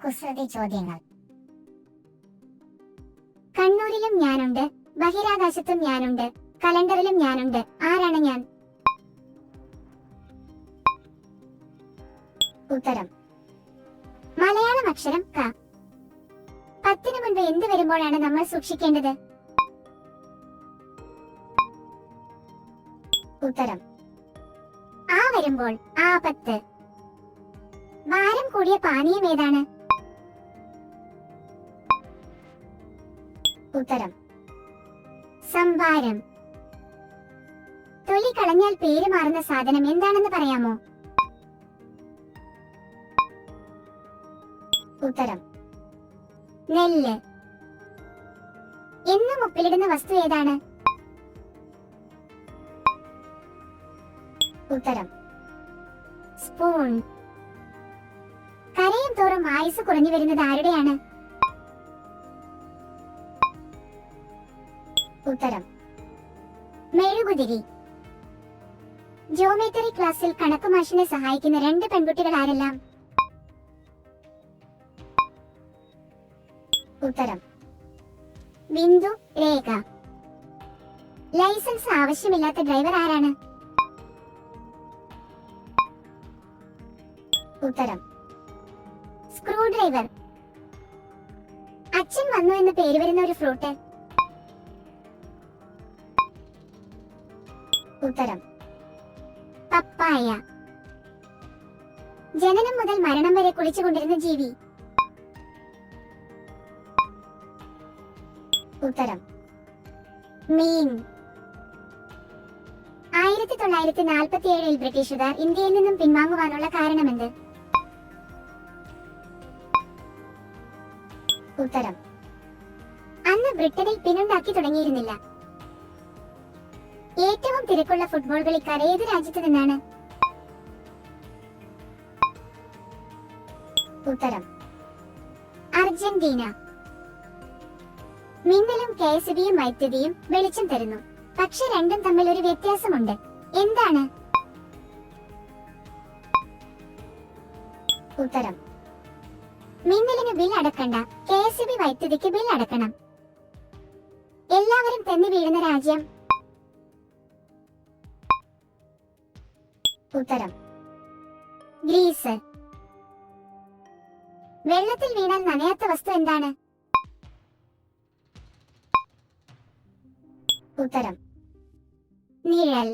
കുസൃതി ചോദ്യങ്ങൾ. കണ്ണൂരിലും ഞാനുണ്ട്, ബഹിരാകാശത്തും ഞാനുണ്ട്, കലണ്ടറിലും ഞാനുണ്ട്. ആരാണ് ഞാൻ? ഉത്തരം മലയാളം അക്ഷരം ക. 10 മുൻപ് എന്ത് വരുമ്പോഴാണ് നമ്മൾ സൂക്ഷിക്കേണ്ടത്? ഉത്തരം ആ വരുമ്പോൾ ആപത്ത്. ഭാരം കൂടിയ പാനീയം ഏതാണ്? ഉത്തരം സംഭാരം. തൊലി കളഞ്ഞാൽ പേര് മാറുന്ന സാധനം എന്താണെന്ന് പറയാമോ? ഉത്തരം നെല്ല്. എന്നും ഉപ്പിലിടുന്ന വസ്തു ഏതാണ്? ഉത്തരം സ്പൂൺ. കരയും തോറും ആയുസ് കുറഞ്ഞു വരുന്നത് ആരുടെയാണ്? ഉത്തരം മെഴുകുതിരി. ജിയോമെട്രി ക്ലാസ്സിൽ കണക്കുമാഷിനെ സഹായിക്കുന്ന 2 പെൺകുട്ടികൾ ആരെല്ലാം? ഉത്തരം ബിന്ദു, രേഖ. ലൈസൻസ് ആവശ്യമില്ലാത്ത ഡ്രൈവർ ആരാണ്? ഉത്തരം സ്ക്രൂ ഡ്രൈവർ. അച്ഛൻ വന്നു എന്ന് പേര് വരുന്ന ഒരു ഫ്രൂട്ട്? ഉത്തരം പപ്പായ. ജനനം മുതൽ മരണം വരെ കുളിച്ചുകൊണ്ടിരുന്ന ജീവി? ഉത്തരം മീൻ. 1947 ബ്രിട്ടീഷുകാർ ഇന്ത്യയിൽ നിന്നും പിൻവാങ്ങുവാനുള്ള കാരണമെന്ത്? ഉത്തരം അന്ന് ബ്രിട്ടനിൽ പിന്നുണ്ടാക്കി തുടങ്ങിയിരുന്നില്ല. ഏറ്റവും തിരക്കുള്ള ഫുട്ബോൾ കളിക്കാർ ഏത് രാജ്യത്തു നിന്നാണ്? ഉത്തരം അർജന്റീന. മിന്നലും കെഎസ്ഇബിയും വൈദ്യുതിയും വെളിച്ചം തരുന്നു, പക്ഷെ രണ്ടും തമ്മിൽ ഒരു വ്യത്യാസമുണ്ട്. എന്താണ്? ഉത്തരം മിന്നലിന് ബിൽ അടക്കണ്ട, കെഎസ്ഇബി വൈദ്യുതിക്ക് ബിൽ അടക്കണം. എല്ലാവരും തെന്നി വീഴുന്ന രാജ്യം? ഉത്തരം ഗ്രീസ്. വെള്ളത്തിൽ വീണാൽ നനയാത്ത വസ്തു എന്താണ്? ഉത്തരം നിഴൽ.